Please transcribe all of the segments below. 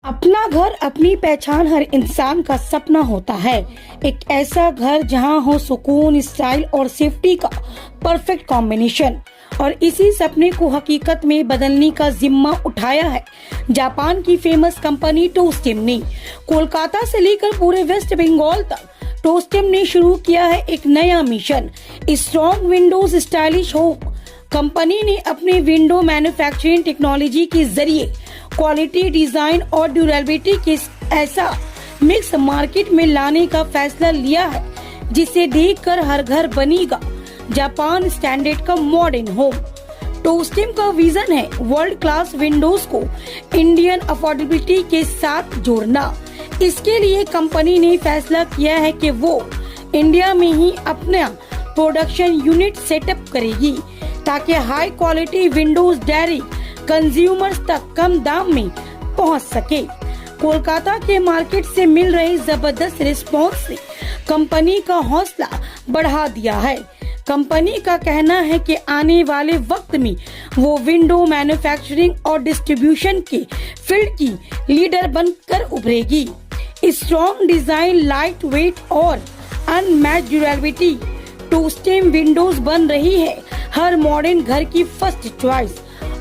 अपना घर अपनी पहचान हर इंसान का सपना होता है। एक ऐसा घर जहां हो सुकून, स्टाइल और सेफ्टी का परफेक्ट कॉम्बिनेशन। और इसी सपने को हकीकत में बदलने का जिम्मा उठाया है जापान की फेमस कंपनी टोस्टिम ने। कोलकाता से लेकर पूरे वेस्ट बंगाल तक टोस्टिम ने शुरू किया है एक नया mission, strong Windows stylish home. Company ने अपने विंडो मैन्युफैक्चरिंग टेक्नोलॉजी के जरिए क्वालिटी, डिजाइन और ड्यूरेबिलिटी के ऐसा मिक्स मार्केट में लाने का फैसला लिया है जिसे देखकर हर घर बनेगा जापान स्टैंडर्ड का मॉडर्न होम। टोस्टिम का विजन है वर्ल्ड क्लास विंडोज को इंडियन अफोर्डेबिलिटी के साथ जोड़ना। इसके लिए कंपनी ने फैसला किया है कि वो इंडिया में ही अपना प्रोडक्शन यूनिट सेटअप करेगी ताकि high quality Windows direct consumers तक कम दाम में पहुंच सके। कोलकाता के मार्केट से मिल रही जबरदस्त रिस्पांस ने कंपनी का हौसला बढ़ा दिया है। कंपनी का कहना है कि आने वाले वक्त में वो विंडो मैन्युफैक्चरिंग और डिस्ट्रीब्यूशन के फील्ड की लीडर बनकर उभरेगी। स्ट्रॉन्ग डिजाइन, लाइट वेट और अनमैच्ड ड्यूरेबिलिटी, टोस्टिम विंडोज बन रही है हर मॉडर्न घर की फर्स्ट चॉइस।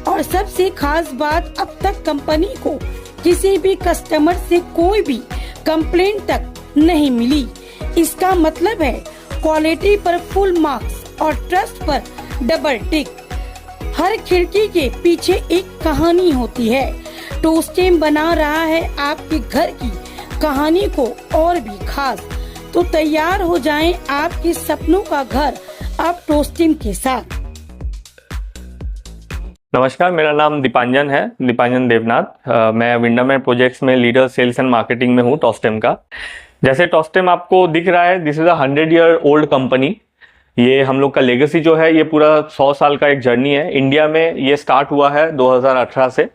और सबसे खास बात, अब तक कंपनी को किसी भी कस्टमर से कोई भी कंप्लेंट तक नहीं मिली। इसका मतलब है क्वालिटी पर फुल मार्क्स और ट्रस्ट पर डबल टिक। हर खिड़की के पीछे एक कहानी होती है। टोस्टिम बना रहा है आपके घर की कहानी को और भी खास। तो तैयार हो जाएं आपके सपनों का घर अब टोस्टिम के साथ। नमस्कार, मेरा नाम दीपांजन है, दीपांजन देवनाथ। मैं विंडरमेट प्रोजेक्ट्स में लीडर सेल्स एंड मार्केटिंग में हूँ टोस्टिम का। जैसे टोस्टिम आपको दिख रहा है, this is a 100 year old company. ये हम लोग का लेगेसी जो है ये पूरा 100 साल का एक जर्नी है। इंडिया में ये स्टार्ट हुआ है 2018 से।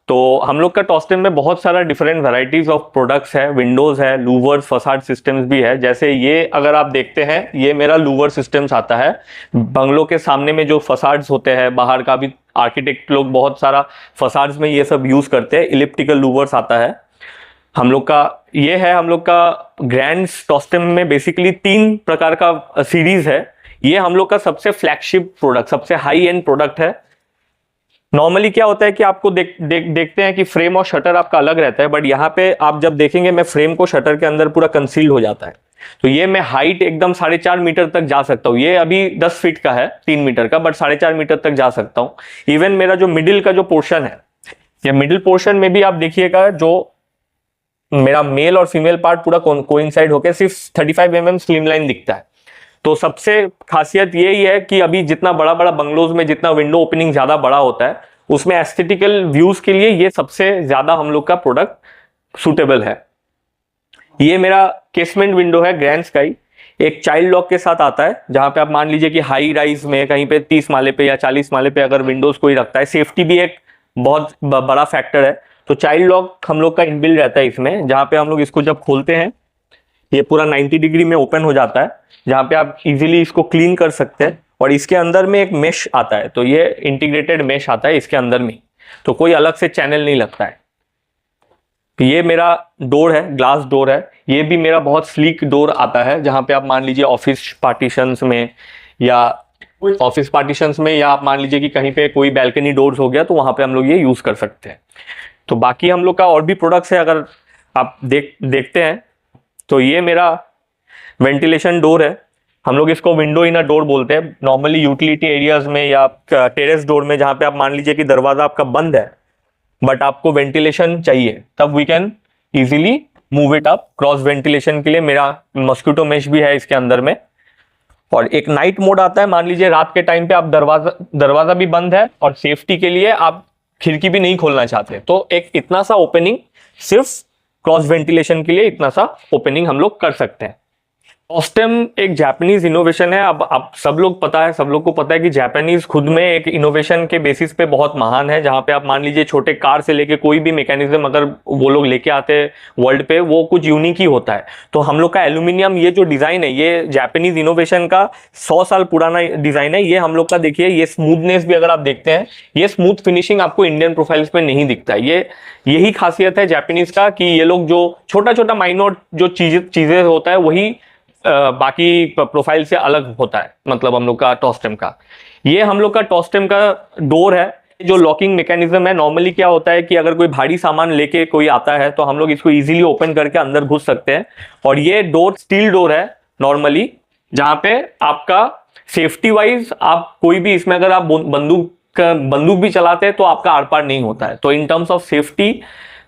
तो हम लोग का टोस्टिम में बहुत सारा डिफरेंट वैरायटीज ऑफ प्रोडक्ट्स है, विंडोज है, लूवर्स, फसाड सिस्टम्स भी है। जैसे ये अगर आप देखते हैं, ये मेरा लूवर सिस्टम्स आता है। बंगलों के सामने में जो फसाड्स होते हैं, बाहर का भी आर्किटेक्ट लोग बहुत सारा फसाड्स में ये सब यूज करते हैं। इलिप्टिकल लूवर्स आता है हम लोग का। ये है हम लोग का ग्रैंड टोस्टिम में बेसिकली 3 प्रकार का सीरीज है। ये हम लोग का सबसे फ्लैगशिप प्रोडक्ट, सबसे हाई एंड प्रोडक्ट है। नॉर्मली क्या होता है कि आपको देखते हैं कि फ्रेम और शटर आपका अलग रहता है, बट यहाँ पे आप जब देखेंगे मैं फ्रेम को शटर के अंदर पूरा कंसील्ड हो जाता है। तो ये मैं हाइट एकदम 4.5 मीटर तक जा सकता हूँ। ये अभी 10 फीट का है, 3 मीटर का, बट 4.5 मीटर तक जा सकता हूँ। इवन मेरा जो मिडिल का जो पोर्शन है, ये मिडिल पोर्शन में भी आप देखिएगा, जो मेरा मेल और फीमेल पार्ट पूरा कोइंसाइड होकर सिर्फ 35 mm स्लिम लाइन दिखता है। तो सबसे खासियत यही है कि अभी जितना बड़ा बड़ा बंगलोज में जितना विंडो ओपनिंग ज्यादा बड़ा होता है, उसमें एस्थेटिकल व्यूज के लिए ये सबसे ज्यादा हम लोग का प्रोडक्ट सुटेबल है। ये मेरा केसमेंट विंडो है ग्रैंड स्काई। एक चाइल्ड लॉक के साथ आता है, जहां पे आप मान लीजिए कि हाई राइज में कहीं पे 30 माले पे या 40 माले पे अगर विंडोज कोई रखता है, सेफ्टी भी एक बहुत बड़ा फैक्टर है। तो चाइल्ड लॉक हम लोग का इनबिल्ट रहता है इसमें, जहां पे हम लोग इसको जब खोलते हैं ये पूरा 90 डिग्री में ओपन हो जाता है, जहां पे आप इजीली इसको क्लीन कर सकते हैं। और इसके अंदर में एक मेश आता है, तो ये इंटीग्रेटेड मेश आता है इसके अंदर में, तो कोई अलग से चैनल नहीं लगता है। ये मेरा डोर है, ग्लास डोर है। ये भी मेरा बहुत स्लीक डोर आता है, जहां पे आप मान लीजिए ऑफिस पार्टीशंस में या आप मान लीजिए कि कहीं पे कोई बैल्कनी डोर्स हो गया, तो वहां पे हम लोग ये यूज कर सकते हैं। तो बाकी हम लोग का और भी प्रोडक्ट्स है, अगर आप देखते हैं तो ये मेरा वेंटिलेशन डोर है। हम लोग इसको विंडो इन अ डोर बोलते हैं। नॉर्मली यूटिलिटी एरियाज में या टेरेस डोर में, जहां पे आप मान लीजिए कि दरवाजा आपका बंद है बट आपको वेंटिलेशन चाहिए, तब we can easily move it up. Cross ventilation के लिए मेरा मॉस्किटो मेश भी है इसके अंदर में। और एक नाइट मोड आता है, मान लीजिए रात के टाइम पे आप दरवाजा भी बंद है और सेफ्टी के लिए आप खिड़की भी नहीं खोलना चाहते, तो एक इतना सा ओपनिंग, सिर्फ क्रॉस वेंटिलेशन के लिए इतना सा ओपनिंग हम लोग कर सकते हैं। टॉस्टेम एक जापानीज इनोवेशन है। अब सब लोग पता है, सब लोग को पता है कि जापानीज खुद में एक इनोवेशन के बेसिस पे बहुत महान है। जहां पे आप मान लीजिए छोटे कार से लेके कोई भी मैकेनिज्म अगर वो लोग लेके आते हैं वर्ल्ड पे, वो कुछ यूनिक ही होता है। तो हम लोग का एल्यूमिनियम ये जो डिजाइन है, ये जापानीज इनोवेशन का 100 साल पुराना डिजाइन है। ये हम लोग का देखिए, ये स्मूथनेस भी अगर आप देखते हैं, ये स्मूथ फिनिशिंग आपको इंडियन प्रोफाइल्स पे नहीं दिखता है। ये यही खासियत है जापानीज का कि ये लोग जो छोटा छोटा माइनोर जो चीजें होता है वही बाकी प्रोफाइल से अलग होता है। मतलब हम लोग का टॉस्टेम का, ये हम लोग का टॉस्टेम का डोर है जो लॉकिंग मैकेनिज्म है। नॉर्मली क्या होता है कि अगर कोई भारी सामान लेके कोई आता है तो हम लोग इसको इजीली ओपन करके अंदर घुस सकते हैं। और ये डोर स्टील डोर है नॉर्मली, जहां पे आपका सेफ्टी वाइज आप कोई भी इसमें अगर आप बंदूक भी चलाते हैं तो आपका आर पार नहीं होता है। तो in terms of safety,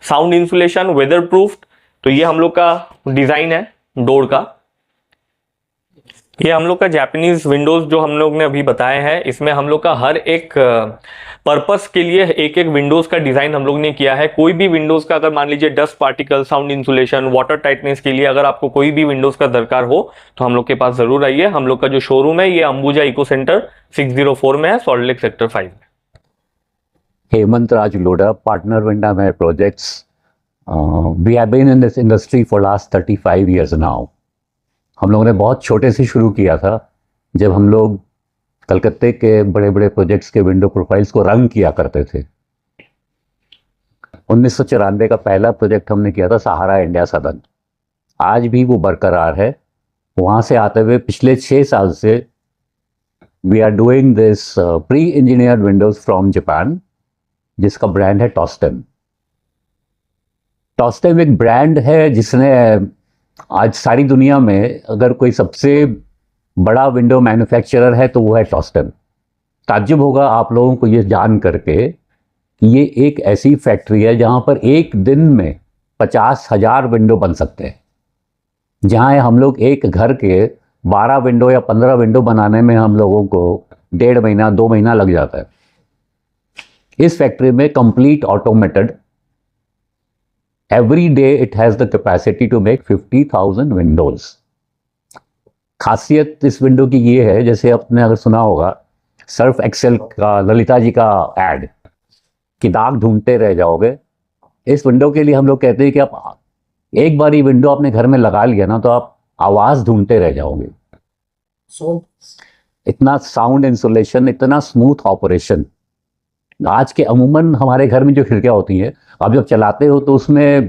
sound insulation, weather proof, तो ये हम लोग का डिजाइन है डोर का। ये हम लोग का जापानीज विंडोज जो हम लोग ने अभी बताए हैं, इसमें हम लोग का हर एक पर्पस के लिए एक एक विंडोज का डिजाइन हम लोग ने किया है। कोई भी विंडोज का अगर मान लीजिए dust particle, sound insulation, water tightness के लिए अगर आपको कोई भी विंडोज का दरकार हो तो हम लोग के पास जरूर आइए। हम लोग का जो शोरूम है ये अंबुजा इको सेंटर 604 में है, सॉल्ट लेक सेक्टर 5 में। हेमंत राज Lodha, partner Windermere Projects. We have been in this industry for last 35 years now. हम लोगों ने बहुत छोटे से शुरू किया था, जब हम लोग कलकत्ते के बड़े बड़े प्रोजेक्ट्स के विंडो प्रोफाइल्स को रंग किया करते थे। 1994 का पहला प्रोजेक्ट हमने किया था सहारा इंडिया सदन। आज भी वो बरकरार है। वहाँ से आते हुए पिछले 6 साल से we are doing this pre engineered windows from Japan, जिसका ब्रांड है टॉस्टेम। टॉस्टेम एक ब्रांड है जिसने आज सारी दुनिया में अगर कोई सबसे बड़ा विंडो मैन्युफैक्चरर है तो वो है टॉस्टेम। ताज्जुब होगा आप लोगों को ये जान करके कि ये एक ऐसी फैक्ट्री है जहाँ पर एक दिन में 50,000 विंडो बन सकते हैं। जहाँ हम लोग एक घर के 12 विंडो या 15 विंडो बनाने में हम लोगों को 1.5 महीना 2 महीना लग जाता है। इस फैक्ट्री में complete automated, every day it has the capacity to make 50,000 windows। खासियत इस विंडो की ये है, जैसे आपने अगर सुना होगा सर्फ एक्सेल का ललिता जी का एड कि दाग ढूंढते रह जाओगे, इस विंडो के लिए हम लोग कहते हैं कि आप एक बार ये विंडो अपने घर में लगा लिया ना तो आप आवाज ढूंढते रह जाओगे। इतना साउंड इंसुलेशन, इतना स्मूथ ऑपरेशन। आज के अमूमन हमारे घर में जो खिड़कियाँ होती हैं, आप जब चलाते हो तो उसमें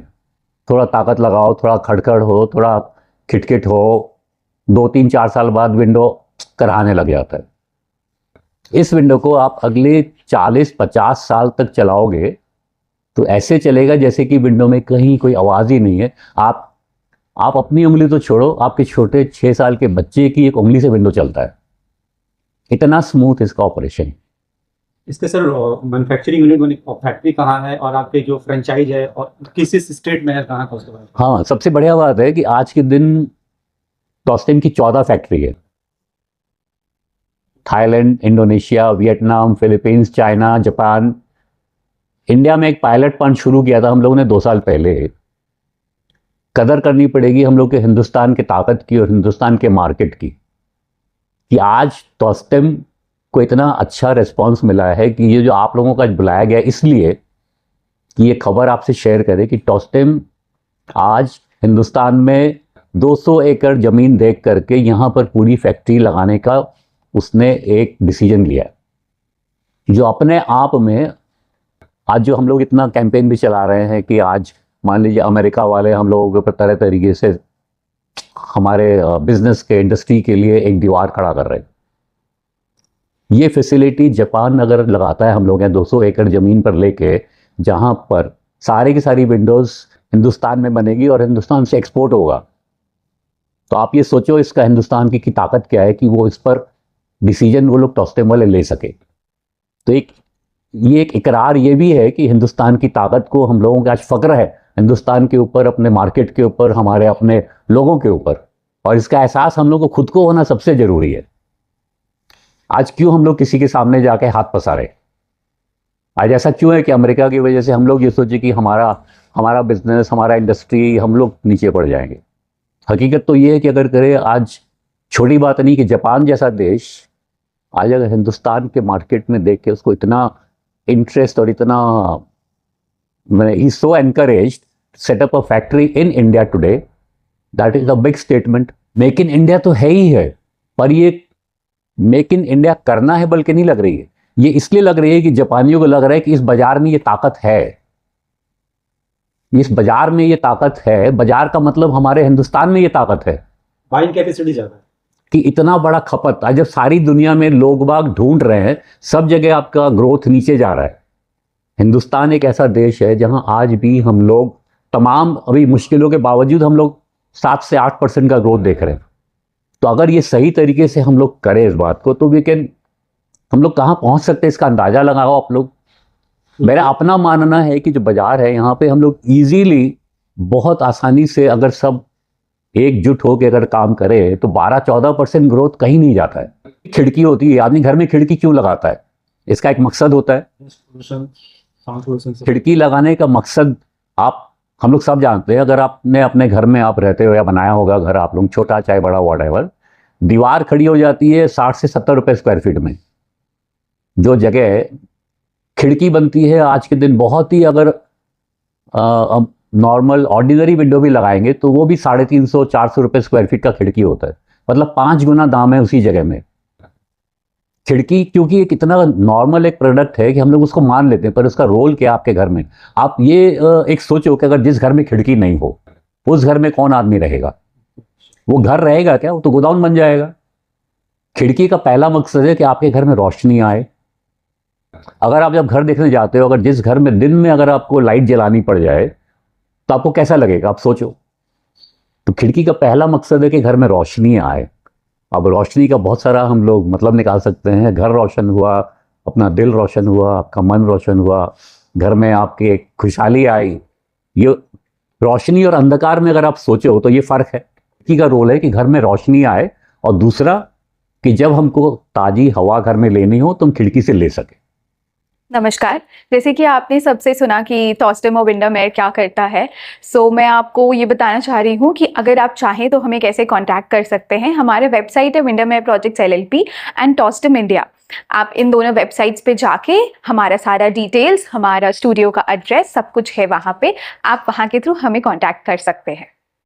थोड़ा ताकत लगाओ, थोड़ा खड़खड़ हो, थोड़ा खिटखिट हो, 2-3-4 साल बाद विंडो कराने लग जाता है। इस विंडो को आप अगले 40-50 साल तक चलाओगे तो ऐसे चलेगा जैसे कि विंडो में कहीं कोई आवाज़ ही नहीं है। आप अपनी उंगली तो छोड़ो, आपके छोटे 6 साल के बच्चे की एक उंगली से विंडो चलता है। इतना स्मूथ इसका ऑपरेशन। इसके सर मैन्युफैक्चरिंग यूनिट फैक्ट्री कहाँ है और आपके जो फ्रेंचाइज है और किस स्टेट में है, कहाँ का उसके बारे में? हाँ, सबसे बढ़िया बात है कि आज के दिन टॉस्टेम की 14 फैक्ट्री है। Thailand, Indonesia, Vietnam, Philippines, China, Japan. India में एक पायलट प्लांट शुरू किया था हम लोगों ने 2 साल पहले। कदर करनी पड़ेगी हम लोग के हिंदुस्तान की ताकत की और हिंदुस्तान के मार्केट की, कि आज टॉस्टेम को इतना अच्छा रिस्पांस मिला है कि ये जो आप लोगों का बुलाया गया इसलिए कि ये खबर आपसे शेयर करें कि टॉस्टेम आज हिंदुस्तान में 200 एकड़ ज़मीन देख करके यहाँ पर पूरी फैक्ट्री लगाने का उसने एक डिसीजन लिया, जो अपने आप में आज जो हम लोग इतना कैंपेन भी चला रहे हैं कि आज मान लीजिए अमेरिका वाले हम लोगों के ऊपर तरह तरीके से हमारे बिजनेस के इंडस्ट्री के लिए एक दीवार खड़ा कर रहे हैं। ये फैसिलिटी जापान अगर लगाता है हम लोग यहाँ 200 एकड़ ज़मीन पर लेके, जहाँ पर सारी की सारी विंडोज़ हिंदुस्तान में बनेगी और हिंदुस्तान से एक्सपोर्ट होगा, तो आप ये सोचो इसका हिंदुस्तान की ताकत क्या है कि वो इस पर डिसीजन वो लोग टॉस्टेम वाले ले सके। तो ये एक इकरार ये भी है कि हिंदुस्तान की ताकत को हम लोगों का आज फ़क्र है हिंदुस्तान के ऊपर, अपने मार्केट के ऊपर, हमारे अपने लोगों के ऊपर, और इसका एहसास हम लोग को खुद को होना सबसे ज़रूरी है। आज क्यों हम लोग किसी के सामने जाके हाथ पसारे? आज ऐसा क्यों है कि अमेरिका की वजह से हम लोग ये सोचे कि हमारा बिजनेस, हमारा इंडस्ट्री, हम लोग नीचे पड़ जाएंगे? हकीकत तो ये है कि अगर करे, आज छोटी बात नहीं कि जापान जैसा देश आज अगर हिंदुस्तान के मार्केट में देख के उसको इतना इंटरेस्ट और इतना, मैंने ही so encourage setup a factory in India today, that is a big statement. Make in India तो है ही है, पर ये मेक इन इंडिया करना है बल्कि नहीं लग रही है। ये इसलिए लग रही है कि जापानियों को लग रहा है कि इस बाजार में ये ताकत है, इस बाजार में ये ताकत है। बाजार का मतलब हमारे हिंदुस्तान में ये ताकत है बाइंग कैपेसिटी ज़्यादा है। कि इतना बड़ा खपत, आज जब सारी दुनिया में लोग बाग ढूंढ रहे हैं, सब जगह आपका ग्रोथ नीचे जा रहा है। हिंदुस्तान एक ऐसा देश है जहां आज भी हम लोग तमाम अभी मुश्किलों के बावजूद हम लोग 7 से 8% का ग्रोथ देख रहे हैं। तो अगर ये सही तरीके से हम लोग करें इस बात को, तो वी कैन, हम लोग कहाँ पहुंच सकते हैं इसका अंदाजा लगाओ आप लोग। मेरा अपना मानना है कि जो बाजार है यहाँ पे हम लोग इजीली, बहुत आसानी से अगर सब एकजुट होकर अगर काम करे तो 12-14% ग्रोथ कहीं नहीं जाता है। खिड़की होती है, आदमी घर में खिड़की क्यों लगाता है? इसका एक मकसद होता है। खिड़की लगाने का मकसद हम लोग सब जानते हैं। अगर आपने अपने घर में आप रहते हो या बनाया होगा घर आप लोग, छोटा चाहे बड़ा व्हाटएवर, दीवार खड़ी हो जाती है 60 से 70 रुपए स्क्वायर फीट में। जो जगह खिड़की बनती है आज के दिन, बहुत ही अगर नॉर्मल ऑर्डिनरी विंडो भी लगाएंगे तो वो भी 350-400 रुपए स्क्वायर फीट का खिड़की होता है। मतलब 5 गुना दाम है उसी जगह में। खिड़की क्योंकि एक इतना नॉर्मल एक प्रोडक्ट है कि हम लोग उसको मान लेते हैं, पर उसका रोल क्या आपके घर में। आप ये एक सोचो कि अगर जिस घर में खिड़की नहीं हो उस घर में कौन आदमी रहेगा? वो घर रहेगा क्या? वो तो गोदाम बन जाएगा। खिड़की का पहला मकसद है कि आपके घर में रोशनी आए। अगर आप जब घर देखने जाते हो, अगर जिस घर में दिन में अगर आपको लाइट जलानी पड़ जाए तो आपको कैसा लगेगा? आप सोचो। तो खिड़की का पहला मकसद है कि घर में रोशनी आए। अब रोशनी का बहुत सारा हम लोग मतलब निकाल सकते हैं। घर रोशन हुआ, अपना दिल रोशन हुआ, आपका मन रोशन हुआ, घर में आपके खुशहाली आई। ये रोशनी और अंधकार में अगर आप सोचो तो ये फर्क है। खिड़की का रोल है कि घर में रोशनी आए, और दूसरा कि जब हमको ताजी हवा घर में लेनी हो तो हम खिड़की से ले सके। नमस्कार। जैसे कि आपने सबसे सुना कि टॉस्टेम और विंडरमेयर क्या करता है, सो मैं आपको ये बताना चाह रही हूँ कि अगर आप चाहें तो हमें कैसे कांटेक्ट कर सकते हैं। हमारे वेबसाइट है Windermere projects LLP and Tostem India. आप इन दोनों वेबसाइट्स पे जाके हमारा सारा डिटेल्स, हमारा स्टूडियो का एड्रेस, सब कुछ है वहाँ पे। आप वहाँ के थ्रू हमें कॉन्टैक्ट कर सकते हैं।